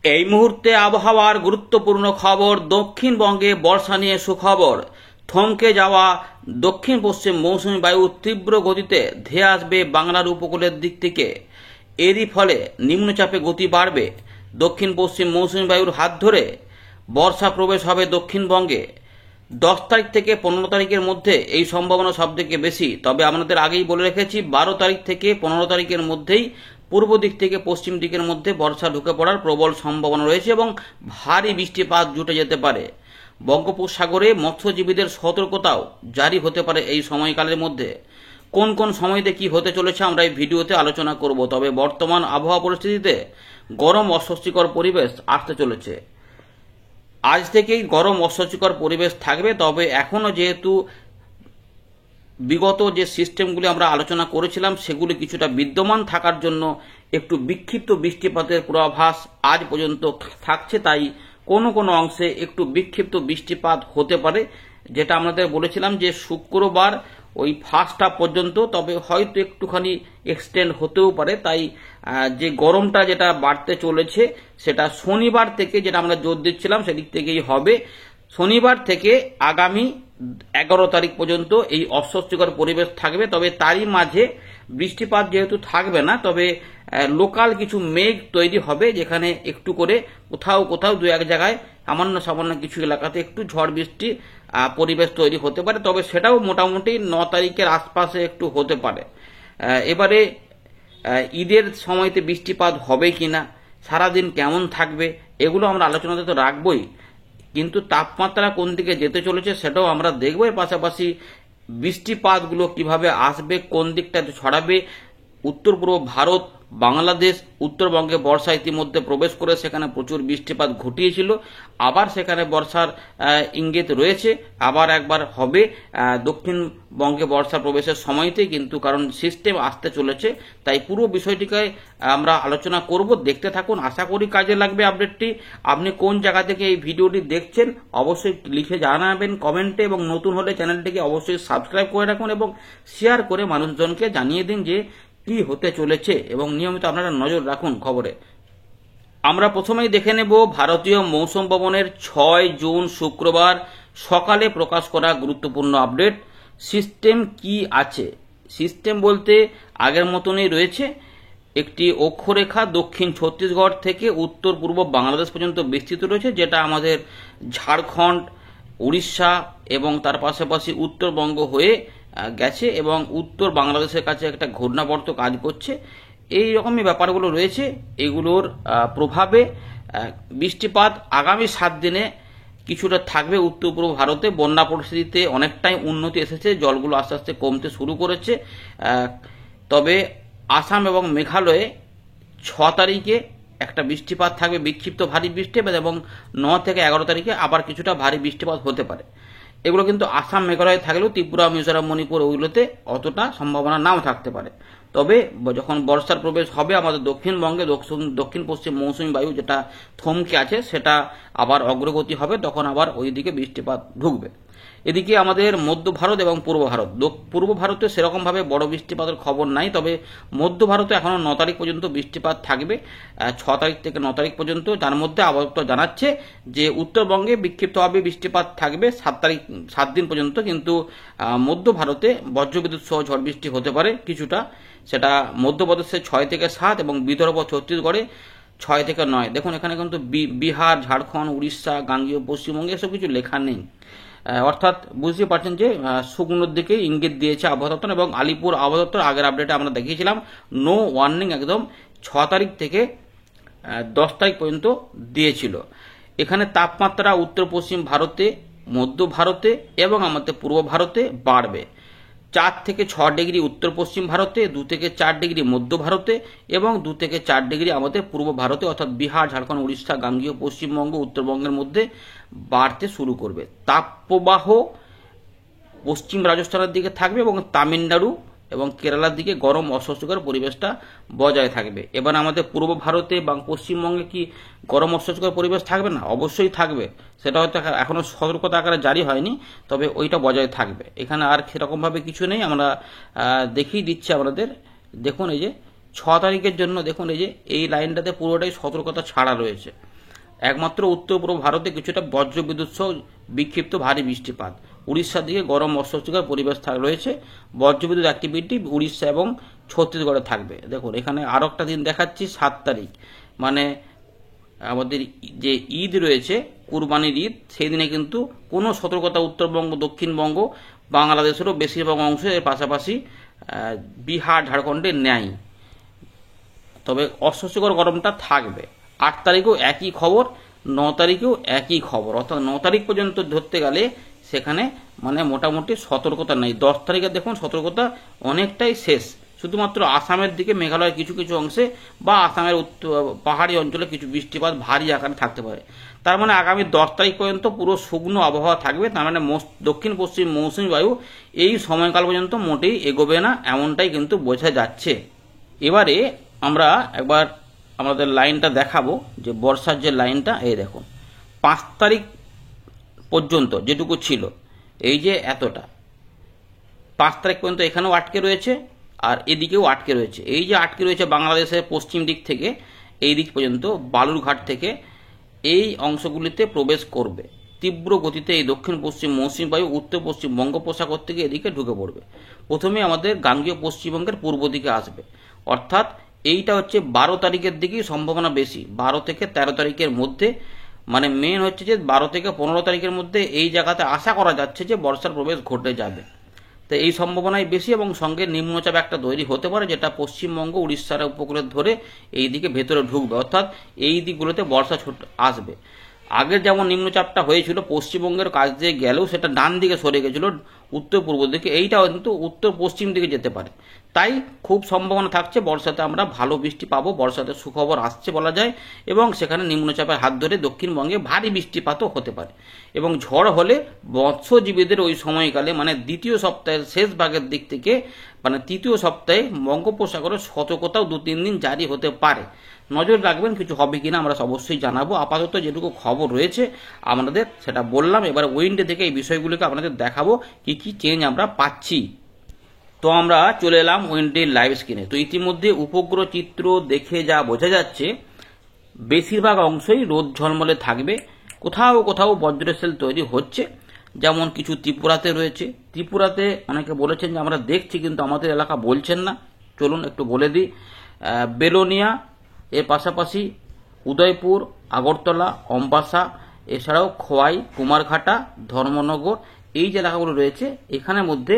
এই মুহূর্তে আবহাওয়ার গুরুত্বপূর্ণ খবর। দক্ষিণবঙ্গে বর্ষা নিয়ে সুখবর। থমকে যাওয়া দক্ষিণ পশ্চিম মৌসুমী বায়ু তীব্র গতিতে ধেয়ে আসবে বাংলার উপকূলের দিক থেকে। এরই ফলে নিম্নচাপে গতি বাড়বে। দক্ষিণ পশ্চিম মৌসুমী বায়ুর হাত ধরে বর্ষা প্রবেশ হবে দক্ষিণবঙ্গে। 10 তারিখ থেকে 15 তারিখের মধ্যে এই সম্ভাবনা সবথেকে বেশি। তবে আপনাদের আগেই বলে রেখেছি 12 তারিখ থেকে 15 তারিখের মধ্যেই পূর্ব দিক থেকে পশ্চিম দিকের মধ্যে বর্ষা ঢুকে পড়ার প্রবল সম্ভাবনা রয়েছে এবং ভারী বৃষ্টিপাত জুটে যেতে পারে। বঙ্গোপসাগরে মৎস্যজীবীদের সতর্কতাও জারি হতে পারে এই সময়কালের মধ্যে। কোন কোন সময়তে কি হতে চলেছে আমরা এই ভিডিওতে আলোচনা করব। তবে বর্তমান আবহাওয়া পরিস্থিতিতে গরম অস্বস্তিকর পরিবেশ আসতে চলেছে। আজ থেকেই গরম অস্বস্তিকর পরিবেশ থাকবে। তবে এখনো যেহেতু বিগত যে সিস্টেমগুলি আমরা আলোচনা করেছিলাম সেগুলি কিছুটা বিদ্যমান থাকার জন্য একটু বিক্ষিপ্ত বৃষ্টিপাতের পূর্বাভাস আজ পর্যন্ত থাকছে। তাই কোনো কোনো অংশে একটু বিক্ষিপ্ত বৃষ্টিপাত হতে পারে, যেটা আমাদের বলেছিলাম যে শুক্রবার ওই ফার্স্ট হাফ পর্যন্ত, তবে হয়তো একটুখানি এক্সটেন্ড হতেও পারে। তাই যে গরমটা যেটা বাড়তে চলেছে সেটা শনিবার থেকে, যেটা আমরা জোর দিচ্ছিলাম সেদিক থেকেই হবে। শনিবার থেকে আগামী 11 তারিখ পর্যন্ত এই অস্বস্তিকর পরিবেশ থাকবে। তবে তারই মাঝে বৃষ্টিপাত যেহেতু থাকবে না, তবে লোকাল কিছু মেঘ তৈরি হবে, যেখানে একটু করে কোথাও কোথাও দু এক জায়গায় সামান্য সামান্য কিছু এলাকাতে একটু ঝড় বৃষ্টি পরিবেশ তৈরি হতে পারে। তবে সেটাও মোটামুটি 9 তারিখের আশপাশে একটু হতে পারে। এবারে ঈদের সময়তে বৃষ্টিপাত হবে কিনা, সারাদিন কেমন থাকবে, এগুলো আমরা আলোচনাতে তো রাখবই, কিন্তু তাপমাত্রা কোন দিকে যেতে চলেছে সেটাও আমরা দেখব। এর পাশাপাশি বৃষ্টিপাতগুলো কিভাবে আসবে, কোন দিকটা ছড়াবে। উত্তর পূর্ব ভারত, বাংলাদেশ, উত্তরবঙ্গে বর্ষা ইতিমধ্যে প্রবেশ করে সেখানে প্রচুর বৃষ্টিপাত ঘটিয়েছিল। আবার সেখানে বর্ষার ইঙ্গিত রয়েছে, আবার একবার হবে দক্ষিণবঙ্গে বর্ষা প্রবেশের সময়তেই, কিন্তু কারণ সিস্টেম আসতে চলেছে তাই পুরো বিষয়টিকে আমরা আলোচনা করব। দেখতে থাকুন, আশা করি কাজে লাগবে আপডেটটি। আপনি কোন জায়গা থেকে এই ভিডিওটি দেখছেন অবশ্যই লিখে জানাবেন কমেন্টে, এবং নতুন হলে চ্যানেলটিকে অবশ্যই সাবস্ক্রাইব করে রাখুন এবং শেয়ার করে মানুষজনকে জানিয়ে দিন যে কি হতে চলেছে, এবং নিয়মিত আপনারা নজর রাখুন খবরে। আমরা প্রথমেই দেখে নেব ভারতীয় মৌসুম ভবনের 6 জুন শুক্রবার সকালে প্রকাশ করা গুরুত্বপূর্ণ আপডেট। সিস্টেম কি আছে? সিস্টেম বলতে আগের মতনই রয়েছে। একটি অক্ষরেখা দক্ষিণ ছত্তিশগড় থেকে উত্তর পূর্ব বাংলাদেশ পর্যন্ত বিস্তৃত রয়েছে, যেটা আমাদের ঝাড়খণ্ড, উড়িষ্যা এবং তার পাশাপাশি উত্তরবঙ্গ হয়ে গেছে এবং উত্তর বাংলাদেশের কাছে একটা ঘূর্ণাবর্ত কাজ করছে। এই রকমই ব্যাপারগুলো রয়েছে। এগুলোর প্রভাবে বৃষ্টিপাত আগামী 7 দিনে কিছুটা থাকবে উত্তর পূর্ব ভারতে। বন্যা পরিস্থিতিতে অনেকটাই উন্নতি এসেছে, জলগুলো আস্তে আস্তে কমতে শুরু করেছে। তবে আসাম এবং মেঘালয়ে 6 তারিখে একটা বৃষ্টিপাত থাকবে, বিক্ষিপ্ত ভারী বৃষ্টিপাত, এবং 9 থেকে 11 তারিখে আবার কিছুটা ভারী বৃষ্টিপাত হতে পারে। এগুলো কিন্তু আসাম মেঘালয়ে থাকলেও ত্রিপুরা, মিজোরাম, মণিপুর ওইগুলোতে অতটা সম্ভাবনা নাও থাকতে পারে। তবে যখন বর্ষার প্রবেশ হবে আমাদের দক্ষিণবঙ্গে, দক্ষিণ পশ্চিম মৌসুমী বায়ু যেটা থমকে আছে সেটা আবার অগ্রগতি হবে, তখন আবার ওইদিকে বৃষ্টিপাত ঢুকবে। এদিকে আমাদের মধ্য ভারত এবং পূর্ব ভারত, পূর্ব ভারতে সেরকমভাবে বড় বৃষ্টিপাতের খবর নাই, তবে মধ্য ভারতে এখনো 9 তারিখ পর্যন্ত বৃষ্টিপাত থাকবে, 6 তারিখ থেকে 9 তারিখ পর্যন্ত। যার মধ্যে আবহাওয়া জানাচ্ছে যে উত্তরবঙ্গে বিক্ষিপ্তভাবে বৃষ্টিপাত থাকবে 7 দিন পর্যন্ত, কিন্তু মধ্য ভারতে বজ্রবিদ্যুৎ সহ ঝড় বৃষ্টি হতে পারে কিছুটা। সেটা মধ্যপ্রদেশে 6 থেকে 7 এবং বিদর্ভ ছত্তিশগড়ে 6 থেকে 9। দেখুন এখানে কিন্তু বিহার, ঝাড়খণ্ড, উড়িষ্যা, গাঙ্গেয় পশ্চিমবঙ্গে এসব কিছু লেখা নেই। অর্থাৎ বুঝতে পারছেন যে শুকনোর দিকে ইঙ্গিত দিয়েছে আবহাওয়া দপ্তর। এবং আলিপুর আবহাওয়া দপ্তর আগের আপডেটে আমরা দেখিয়েছিলাম নো ওয়ার্নিং একদম 6 তারিখ থেকে 10 তারিখ পর্যন্ত দিয়েছিল। এখানে তাপমাত্রা উত্তর পশ্চিম ভারতে, মধ্য ভারতে এবং আমাদের পূর্ব ভারতে বাড়বে। 4 থেকে 6 ডিগ্রি উত্তর পশ্চিম ভারতে, 2 থেকে 4 ডিগ্রি মধ্য ভারতে এবং 2 থেকে 4 ডিগ্রি আমাদের পূর্ব ভারতে, অর্থাৎ বিহার, ঝাড়খণ্ড, উড়িষ্যা, গাঙ্গেয় পশ্চিমবঙ্গ, উত্তরবঙ্গের মধ্যে বাড়তে শুরু করবে। তাপপ্রবাহ পশ্চিম রাজস্থানের দিকে থাকবে এবং তামিলনাড়ু এবং কেরালার দিকে গরম অস্বস্তিকর পরিবেশটা বজায় থাকবে। এবার আমাদের পূর্ব ভারতে বা পশ্চিমবঙ্গে কি গরম অস্বস্তিকর পরিবেশ থাকবে না? অবশ্যই থাকবে। সেটা হয়তো এখনো সতর্কতা আকারে জারি হয়নি, তবে ওইটা বজায় থাকবে। এখানে আর সেরকমভাবে কিছু নেই, আমরা দেখিয়ে দিচ্ছি আপনাদের। দেখুন এই যে 6 তারিখের জন্য দেখুন এই যে এই লাইনটাতে পুরোটাই সতর্কতা ছাড়া রয়েছে। একমাত্র উত্তর পূর্ব ভারতে কিছুটা বজ্রবিদ্যুৎ সহ বিক্ষিপ্ত ভারী বৃষ্টিপাত। উড়িষ্যার দিকে গরম অস্বস্তিকর পরিবেশ রয়েছে। বজ্রবিদ্যুৎ অ্যাক্টিভিটি উড়িষ্যা এবং ছত্তিশগড়ে থাকবে। দেখুন এখানে আরও একটা দিন দেখাচ্ছি, 7 তারিখ, মানে আমাদের যে ঈদ রয়েছে, কুরবানির ঈদ, সেই দিনে কিন্তু কোনো সতর্কতা উত্তরবঙ্গ, দক্ষিণবঙ্গ, বাংলাদেশেরও বেশিরভাগ অংশ, এর পাশাপাশি বিহার, ঝাড়খণ্ডে নেই। তবে অস্বস্তিকর গরমটা থাকবে। 8 তারিখেও একই খবর, 9 তারিখেও একই খবর, অর্থাৎ 9 তারিখ পর্যন্ত ধরতে গেলে সেখানে মানে মোটামুটি সতর্কতা নেই। 10 তারিখে দেখুন সতর্কতা অনেকটাই শেষ, শুধুমাত্র আসামের দিকে, মেঘালয়ের কিছু কিছু অংশে বা আসামের পাহাড়ি অঞ্চলে কিছু বৃষ্টিপাত ভারী আকারে থাকতে পারে। তার মানে আগামী 10 তারিখ পর্যন্ত পুরো শুকনো আবহাওয়া থাকবে। তার মানে দক্ষিণ পশ্চিম মৌসুমী বায়ু এই সময়কাল পর্যন্ত মোটেই এগোবে না, এমনটাই কিন্তু বোঝা যাচ্ছে। এবারে আমরা একবার আমাদের লাইনটা দেখাবো, যে বর্ষার যে লাইনটা, এই দেখুন 5 তারিখ পর্যন্ত যেটুকু ছিল, এই যে এতটা, 5 তারিখ পর্যন্ত এখানেও আটকে রয়েছে আর এদিকেও আটকে রয়েছে। এই যে আটকে রয়েছে বাংলাদেশের পশ্চিম দিক থেকে এই দিক পর্যন্ত, বালুরঘাট থেকে এই অংশগুলিতে প্রবেশ করবে তীব্র গতিতে এই দক্ষিণ পশ্চিম মৌসুমী বায়ু উত্তর পশ্চিম বঙ্গোপসাগর থেকে এদিকে ঢুকে পড়বে। প্রথমে আমাদের গাঙ্গেয় পশ্চিমবঙ্গের পূর্ব দিকে আসবে, অর্থাৎ এইটা হচ্ছে 12 তারিখের দিকেই সম্ভাবনা বেশি। 12 থেকে 13 তারিখের মধ্যে, মানে মেন হচ্ছে যে 12 থেকে 15 তারিখের মধ্যে এই জায়গাতে আশা করা যাচ্ছে যে বর্ষার প্রবেশ ঘটে যাবে। তো এই সম্ভাবনাই বেশি, এবং সঙ্গে নিম্নচাপ একটা তৈরি হতে পারে, যেটা পশ্চিমবঙ্গ উড়িষ্যার উপকূলে ধরে এই দিকে ভেতরে ঢুকবে, অর্থাৎ এই দিকগুলোতে বর্ষা আসবে। আগের যেমন নিম্নচাপটা হয়েছিল পশ্চিমবঙ্গের কাছ দিয়ে গেলেও সেটা ডান দিকে সরে গেছিল উত্তর পূর্ব দিকে, এইটাও কিন্তু উত্তর পশ্চিম দিকে যেতে পারে। তাই খুব সম্ভাবনা থাকছে বর্ষাতে আমরা ভালো বৃষ্টি পাবো, বর্ষাতে সুখবর আসছে বলা যায়, এবং সেখানে নিম্নচাপের হাত ধরে দক্ষিণবঙ্গে ভারী বৃষ্টিপাতও হতে পারে। এবং ঝড় হলে মৎস্যজীবীদের ওই সময়কালে, মানে দ্বিতীয় সপ্তাহের শেষ ভাগের দিক থেকে, মানে তৃতীয় সপ্তাহে বঙ্গোপসাগরের সতর্কতাও 2-3 দিন জারি হতে পারে। নজর রাখবেন, কিছু হবে কিনা আমরা অবশ্যই জানাবো। আপাতত যেটুকু খবর রয়েছে আমাদের সেটা বললাম। এবার উইন্ডে থেকে এই বিষয়গুলোকে আপনাদের দেখাবো কি কি চেঞ্জ আমরা পাচ্ছি। তো আমরা চলে এলাম উইন্ডের লাইভ স্ক্রিনে। তো ইতিমধ্যে উপগ্রহ চিত্র দেখে যা বোঝা যাচ্ছে, বেশিরভাগ অংশই রোদ ঝলমলে থাকবে। কোথাও কোথাও বজ্রশেল তৈরি হচ্ছে, যেমন কিছু ত্রিপুরাতে রয়েছে। ত্রিপুরাতে অনেকে বলেছেন যে আমরা দেখছি, কিন্তু আমাদের এলাকা বলছেন না। চলুন একটু বলে দিই। বেলোনিয়া, এর পাশাপাশি উদয়পুর, আগরতলা, অম্বাসা, এছাড়াও খোয়াই, কুমারঘাটা, ধর্মনগর, এই যে এলাকাগুলো রয়েছে, এখানের মধ্যে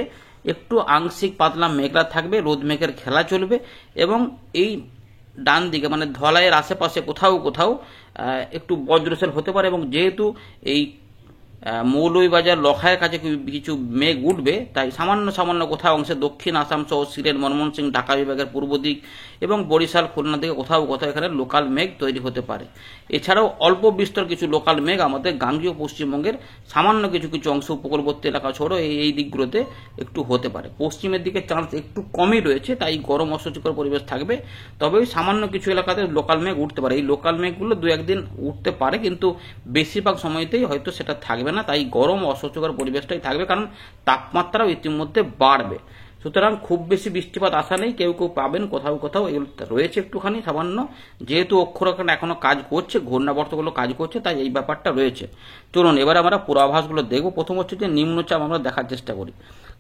একটু আংশিক পাতলা মেঘলা থাকবে, রোদ মেঘের খেলা চলবে। এবং এই ডান দিকে মানে ধলাইয়ের আশেপাশে কোথাও কোথাও একটু বজ্রশেল হতে পারে। এবং যেহেতু এই মৌলভীবাজার, লখাইয়ের কাছে কিছু মেঘ উঠবে, তাই সামান্য সামান্য কোথাও অংশে দক্ষিণ আসাম সহ সিলেট, ময়মনসিংহ, ঢাকা বিভাগের পূর্ব দিক এবং বরিশাল, খুলনা দিকে কোথাও কোথাও এখানে লোকাল মেঘ তৈরি হতে পারে। এছাড়াও অল্প বিস্তর কিছু লোকাল মেঘ আমাদের গাঙ্গেয় পশ্চিমবঙ্গের সামান্য কিছু কিছু অংশ, উপকূলবর্তী এলাকা ছড়ো এই দিকগুলোতে একটু হতে পারে। পশ্চিমের দিকে চান্স একটু কমই রয়েছে, তাই গরম অস্বস্তিকর পরিবেশ থাকবে। তবে সামান্য কিছু এলাকাতে লোকাল মেঘ উঠতে পারে। এই লোকাল মেঘগুলো 2-1 দিন উঠতে পারে, কিন্তু বেশিরভাগ সময়তেই হয়তো সেটা থাকবে না। তাই গরম অস্বস্তিকর পরিবেশটাই থাকবে, কারণ তাপমাত্রাও ইতিমধ্যে বাড়বে। সুতরাং খুব বেশি বৃষ্টিপাত আশা নেই। কেউ কেউ পাবেন কোথাও কোথাও, এগুলো রয়েছে একটুখানি সামান্য। যেহেতু অক্ষরেখা এখনো কাজ করছে, ঘূর্ণাবর্তগুলো কাজ করছে, তাই এই ব্যাপারটা রয়েছে। চলুন এবার আমরা পূর্বাভাসগুলো দেখব। প্রথম হচ্ছে যে নিম্নচাপ আমরা দেখার চেষ্টা করি।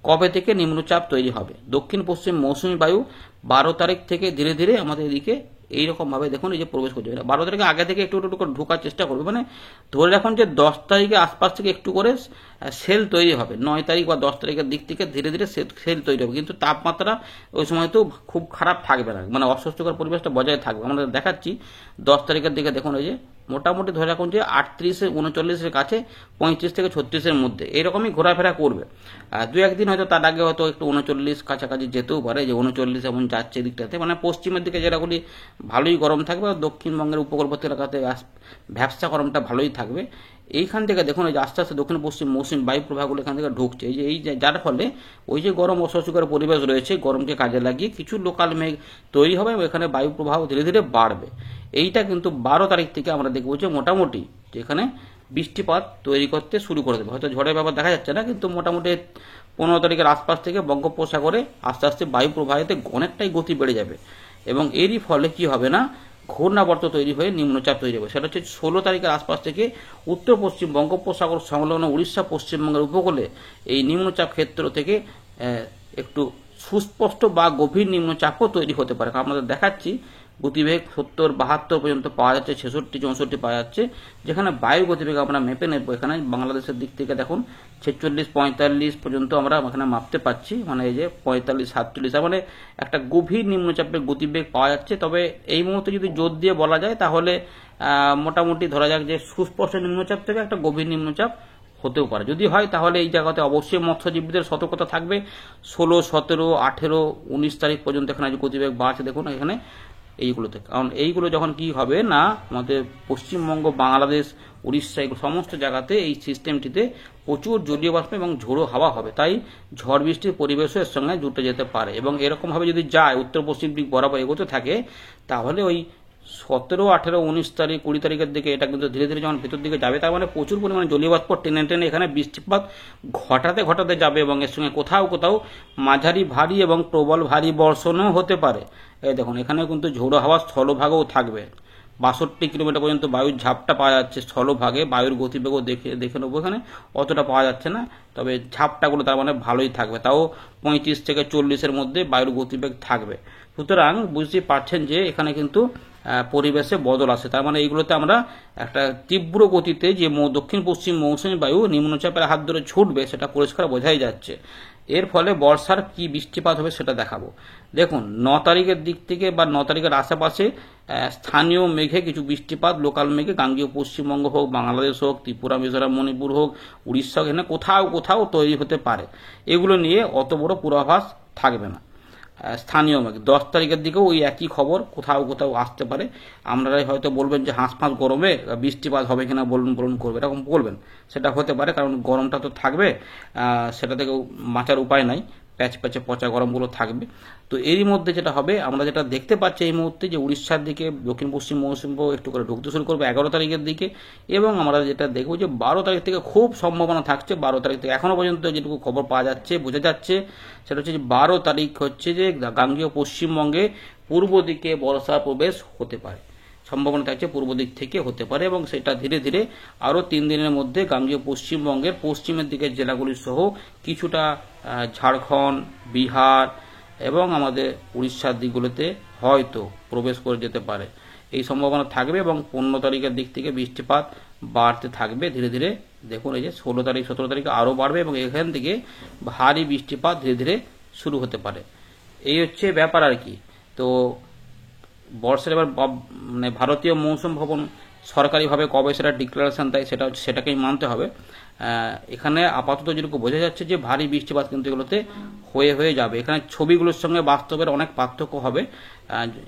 কবে থেকে নিম্নচাপ তৈরি হবে? দক্ষিণ পশ্চিম মৌসুমী বায়ু 12 তারিখ থেকে ধীরে ধীরে আমাদের এদিকে এইরকম ভাবে দেখুন এই যে প্রবেশ করছে। 12 তারিখে আগে থেকে একটু একটু করে ঢোকার চেষ্টা করবে, মানে ধরে রাখুন যে 10 তারিখে আশপাশ থেকে একটু করে সেল তৈরি হবে। 9 তারিখ বা 10 তারিখের দিক থেকে ধীরে ধীরে সেল তৈরি হবে, কিন্তু তাপমাত্রা ওই সময় তো খুব খারাপ থাকবে না, মানে অস্বস্তিকর পরিবেশটা বজায় থাকবে। আমরা দেখাচ্ছি 10 তারিখের দিকে দেখুন এই যে মোটামুটি ধরে রাখুন যে 38-39-এর কাছে, 35 থেকে 36-এর মধ্যে এইরকমই ঘোরাফেরা করবে। 2-1 দিন হয়তো তার আগে হয়তো একটু 39 কাছাকাছি যেতেও পারে, যে 39 এমন যাচ্ছে দিকটাতে। মানে পশ্চিমের দিকে যেটাগুলি ভালোই গরম থাকবে, দক্ষিণবঙ্গের উপকূলবর্তী এলাকাতে ভ্যাপসা গরমটা ভালোই থাকবে। এইখান থেকে দেখুন এই যে আস্তে আস্তে দক্ষিণ পশ্চিম মৌসুমী বায়ু প্রবাহগুলো এখান থেকে ঢুকছে, এই যে যার ফলে ওই যে গরম অস্বস্তিকর পরিবেশ রয়েছে, গরমকে কাজে লাগিয়ে কিছু লোকাল মেঘ তৈরি হবে এবং এখানে বায়ু প্রবাহ ধীরে ধীরে বাড়বে। এইটা কিন্তু 12 তারিখ থেকে আমরা দেখবো যে মোটামুটি যেখানে বৃষ্টিপাত তৈরি করতে শুরু করে দেবে। হয়তো ঝড়ের ব্যাপার দেখা যাচ্ছে না, কিন্তু মোটামুটি 15 তারিখের আশপাশ থেকে বঙ্গোপসাগরে আস্তে আস্তে বায়ু প্রবাহেতে অনেকটাই গতি বেড়ে যাবে। এবং এরই ফলে কি হবে না, ঘূর্ণাবর্ত তৈরি হয়ে নিম্নচাপ তৈরি হবে। সেটা হচ্ছে 16 তারিখের আশপাশ থেকে উত্তর পশ্চিম বঙ্গোপসাগর সংলগ্ন উড়িষ্যা পশ্চিমবঙ্গের উপকূলে এই নিম্নচাপ ক্ষেত্র থেকে একটু সুস্পষ্ট বা গভীর নিম্নচাপও তৈরি হতে পারে। আপনাদের দেখাচ্ছি গতিবেগ 70-72 পর্যন্ত পাওয়া যাচ্ছে, 66-64 পাওয়া যাচ্ছে। যেখানে বায়ু গতিবেগ আমরা মেপে নেব, এখানে বাংলাদেশের দিক থেকে দেখুন 46-45 পর্যন্ত আমরা এখানে মাপতে পারছি, মানে এই যে 45-47, মানে একটা গভীর নিম্নচাপের গতিবেগ পাওয়া যাচ্ছে। তবে এই মুহূর্তে যদি জোর দিয়ে বলা যায় তাহলে মোটামুটি ধরা যাক যে সুস্পষ্ট নিম্নচাপ থেকে একটা গভীর নিম্নচাপ হতেও পারে। যদি হয় তাহলে এই জায়গাতে অবশ্যই মৎস্যজীবীদের সতর্কতা থাকবে। 16, 17, 18, 19 তারিখ পর্যন্ত এখানে যে গতিবেগ বাড়ছে দেখুন এখানে এইগুলোতে, কারণ এইগুলো যখন কি হবে না আমাদের পশ্চিমবঙ্গ, বাংলাদেশ, উড়িষ্যা এগুলো সমস্ত জায়গাতে এই সিস্টেমটিতে প্রচুর জলীয় বাষ্প এবং ঝোড়ো হাওয়া হবে, তাই ঝড় বৃষ্টির পরিবেশও এর সঙ্গে জুটে যেতে পারে। এবং এরকমভাবে যদি যায় উত্তর পশ্চিম দিক বরাবর এগোতে থাকে তাহলে ওই 17, 18, 19 তারিখ, 20 তারিখের দিকে এটা কিন্তু ধীরে ধীরে যখন ভেতর দিকে যাবে তার মানে প্রচুর পরিমাণে জলীয় বাষ্প টেনে টেনে এখানে বৃষ্টিপাত ঘটাতে ঘটাতে যাবে এবং এর সঙ্গে কোথাও কোথাও মাঝারি ভারী এবং প্রবল ভারী বর্ষণও হতে পারে। এই দেখুন এখানে কিন্তু ঝোড়ো হাওয়া স্থলভাগেও থাকবে। 62 কিলোমিটার পর্যন্ত বায়ুর ঝাপটা পাওয়া যাচ্ছে স্থলভাগে, বায়ুর গতিবেগও দেখে নেবো, এখানে অতটা পাওয়া যাচ্ছে না, তবে ঝাপটাগুলো তার মানে ভালোই থাকবে, তাও 35 থেকে 40-এর মধ্যে বায়ুর গতিবেগ থাকবে। সুতরাং বুঝতেই পারছেন যে এখানে কিন্তু পরিবেশে বদল আসে, তার মানে এইগুলোতে আমরা একটা তীব্র গতিতে যে দক্ষিণ পশ্চিম মৌসুমী বায়ু নিম্নচাপের হাত ধরে ছুটবে সেটা পরিষ্কার বোঝাই যাচ্ছে। এর ফলে বর্ষার কি বৃষ্টিপাত হবে সেটা দেখাবো। দেখুন 9 তারিখের দিক থেকে বা 9 তারিখের আশেপাশে স্থানীয় মেঘে কিছু বৃষ্টিপাত, লোকাল মেঘে গাঙ্গীয় পশ্চিমবঙ্গ হোক, বাংলাদেশ হোক, ত্রিপুরা, মিজোরাম, মণিপুর হোক, উড়িষ্যা হোক, এখানে কোথাও কোথাও তৈরি হতে পারে। এগুলো নিয়ে অত বড় পূর্বাভাস থাকবে না। স্থানীয় মেঘ 10 তারিখের দিকেও ওই একই খবর, কোথাও কোথাও আসতে পারে। আপনারাই হয়তো বলবেন যে হাঁসফাঁস গরমে বৃষ্টিপাত হবে কিনা বলুন করবে, এরকম বলবেন, সেটা হতে পারে, কারণ গরমটা তো থাকবে, সেটা থেকেও বাঁচার উপায় নাই, প্যাচ প্যাচে পচা গরমগুলো থাকবে। তো এরই মধ্যে যেটা হবে, আমরা যেটা দেখতে পাচ্ছি এই মুহূর্তে যে উড়িষ্যার দিকে দক্ষিণ পশ্চিম মৌসুম একটু করে ঢুকতে শুরু করবে 11 তারিখের দিকে, এবং আমরা যেটা দেখবো যে 12 তারিখ থেকে খুব সম্ভাবনা থাকছে। 12 তারিখ থেকে এখনো পর্যন্ত যেটুকু খবর পাওয়া যাচ্ছে, বোঝা যাচ্ছে, সেটা হচ্ছে যে 12 তারিখ হচ্ছে যে গাঙ্গেয় পশ্চিমবঙ্গে পূর্ব দিকে বর্ষা প্রবেশ হতে পারে, সম্ভাবনা থাকছে পূর্ব দিক থেকে হতে পারে, এবং সেটা ধীরে ধীরে আরও 3 দিনের মধ্যে গাঙ্গেয় পশ্চিমবঙ্গের পশ্চিমের দিকের জেলাগুলি সহ কিছুটা ঝাড়খণ্ড, বিহার এবং আমাদের উড়িষ্যার দিকগুলোতে হয়তো প্রবেশ করে যেতে পারে, এই সম্ভাবনা থাকবে। এবং 15 তারিখের দিক থেকে বৃষ্টিপাত বাড়তে থাকবে ধীরে ধীরে। দেখুন এই যে 16 তারিখ 17 তারিখে আরও বাড়বে এবং এখান থেকে ভারী বৃষ্টিপাত ধীরে ধীরে শুরু হতে পারে। এই হচ্ছে ব্যাপার আর কি। তো বর্ষার এবার মানে ভারতীয় মৌসুম ভবন সরকারিভাবে কবে সেটা ডিক্লারেশন দেয় সেটাকেই মানতে হবে। এখানে আপাতত যেটুকু বোঝা যাচ্ছে যে ভারী বৃষ্টিপাত কিন্তু এগুলোতে হয়ে যাবে। এখানে ছবিগুলোর সঙ্গে বাস্তবের অনেক পার্থক্য হবে,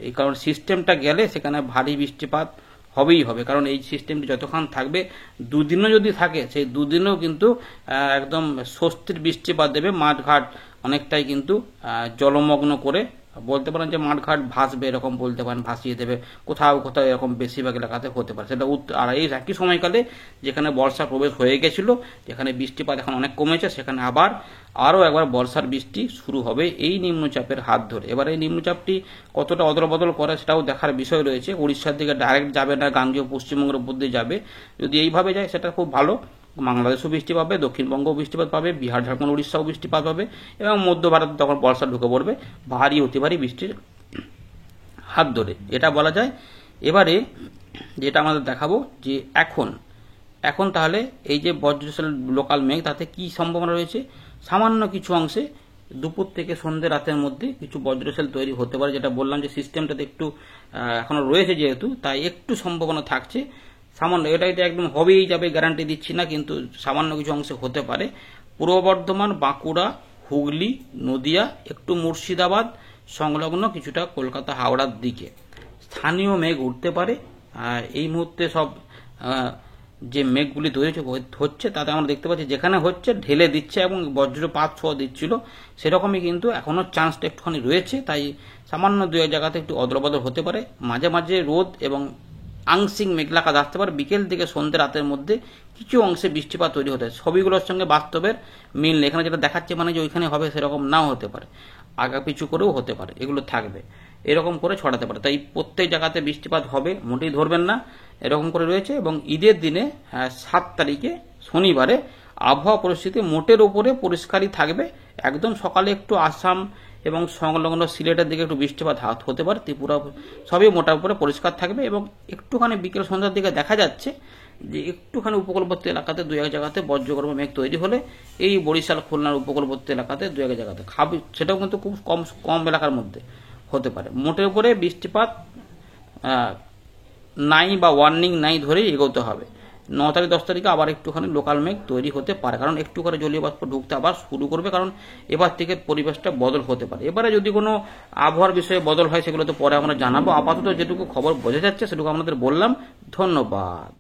এই কারণ সিস্টেমটা গেলে সেখানে ভারী বৃষ্টিপাত হবেই হবে, কারণ এই সিস্টেমটি যতক্ষণ থাকবে, দুদিনও যদি থাকে সেই দুদিনও কিন্তু একদম স্বস্তির বৃষ্টিপাত দেবে। মাঠঘাট অনেকটাই কিন্তু জলমগ্ন করে, বলতে পারেন যে মাঠঘাট ভাসবে, এরকম বলতে পারেন, ভাসিয়ে দেবে কোথাও কোথাও, এরকম বেশিরভাগ এলাকাতে হতে পারে সেটা। আর এই একই সময়কালে যেখানে বর্ষা প্রবেশ হয়ে গেছিল, যেখানে বৃষ্টিপাত এখন অনেক কমেছে, সেখানে আরও একবার বর্ষার বৃষ্টি শুরু হবে এই নিম্নচাপের হাত ধরে। এবার এই নিম্নচাপটি কতটা অদলবদল করে সেটাও দেখার বিষয় রয়েছে। উড়িষ্যার দিকে ডাইরেক্ট যাবে না, গাঙ্গেয় পশ্চিমবঙ্গের উপর দিয়ে যাবে। যদি এইভাবে যায় সেটা খুব ভালো, বাংলাদেশও বৃষ্টি পাবে, দক্ষিণবঙ্গও বৃষ্টিপাত পাবে, বিহার, ঝাড়খণ্ড, উড়িষ্যাও বৃষ্টিপাত পাবে, এবং মধ্য ভারতে তখন বর্ষা ঢুকে পড়বে ভারী অতি ভারী বৃষ্টির হাত ধরে, এটা বলা যায়। এবারে যেটা আমাদের দেখাবো যে এখন তাহলে এই যে বজ্রসল লোকাল মেঘ, তাতে কি সম্ভাবনা রয়েছে, সামান্য কিছু অংশে দুপুর থেকে সন্ধ্যে রাতের মধ্যে কিছু বজ্রসেল তৈরি হতে পারে। যেটা বললাম যে সিস্টেমটাতে একটু এখনো রয়েছে যেহেতু, তাই একটু সম্ভাবনা থাকছে সামান্য, এটা একদম হবেই যাবে গ্যারান্টি দিচ্ছি না, কিন্তু সামান্য কিছু অংশে হতে পারে। পূর্ব বর্ধমান, বাঁকুড়া, হুগলি, নদিয়া, একটু মুর্শিদাবাদ সংলগ্ন কিছুটা কলকাতা, হাওড়ার দিকে স্থানীয় মেঘ উঠতে পারে। এই মুহূর্তে সব যে মেঘগুলি তৈরি হচ্ছে তাতে আমরা দেখতে পাচ্ছি যেখানে হচ্ছে ঢেলে দিচ্ছে এবং বজ্রপাত সহ দিচ্ছিল, সেরকমই কিন্তু এখনো চান্সটা একটুখানি রয়েছে। তাই সামান্য 2 জায়গাতে একটু অদলবদল হতে পারে, মাঝে মাঝে রোদ এবং আংশিক মেঘলা কাজ আসতে পারে। বিকেল থেকে সন্ধ্যে রাতের মধ্যে কিছু অংশে বৃষ্টিপাত তৈরি হতে পারে। ছবিগুলোর সঙ্গে বাস্তবের মিল এখানে যেটা দেখাচ্ছে মানে যে ওইখানে হবে সেরকম নাও হতে পারে, আগা পিছু করেও হতে পারে, এগুলো থাকবে। এরকম করে ছড়াতে পারে। তাই প্রত্যেক জায়গাতে বৃষ্টিপাত হবে, মোটেই ধরবেন না, এরকম করে রয়েছে। এবং ঈদের দিনে 7 তারিখে শনিবারে আবহাওয়া পরিস্থিতি মোটের উপরে পরিষ্কারই থাকবে। একদম সকালে একটু আসাম এবং সংলগ্ন সিলেটের দিকে একটু বৃষ্টিপাত হতে পারে, ত্রিপুরা সবই মোটা উপরে পরিষ্কার থাকবে। এবং একটুখানি বিকেল সন্ধ্যার দিকে দেখা যাচ্ছে যে একটুখানি উপকূলবর্তী এলাকাতে দু এক জায়গাতে বজ্রগর্ভ মেঘ তৈরি হলে এই বরিশাল খুলনার উপকূলবর্তী এলাকাতে দু এক জায়গাতে খাবে, সেটাও কিন্তু খুব কম এলাকার মধ্যে হতে পারে। মোটের উপরে বৃষ্টিপাত নাই বা ওয়ার্নিং নাই ধরেই এগোতে হবে। 9 তারিখ 10 তারিখে আবার একটুখানি লোকাল মেঘ তৈরি হতে পারে, কারণ একটু করে জলীয় বাষ্প ঢুকতে আবার শুরু করবে, কারণ এবার থেকে পরিবেশটা বদল হতে পারে। এবারে যদি কোনো আবহাওয়ার বিষয়ে বদল হয় সেগুলো তো পরে আমরা জানাবো। আপাতত যেটুকু খবর বোঝা যাচ্ছে সেটুকু আপনাদের বললাম। ধন্যবাদ।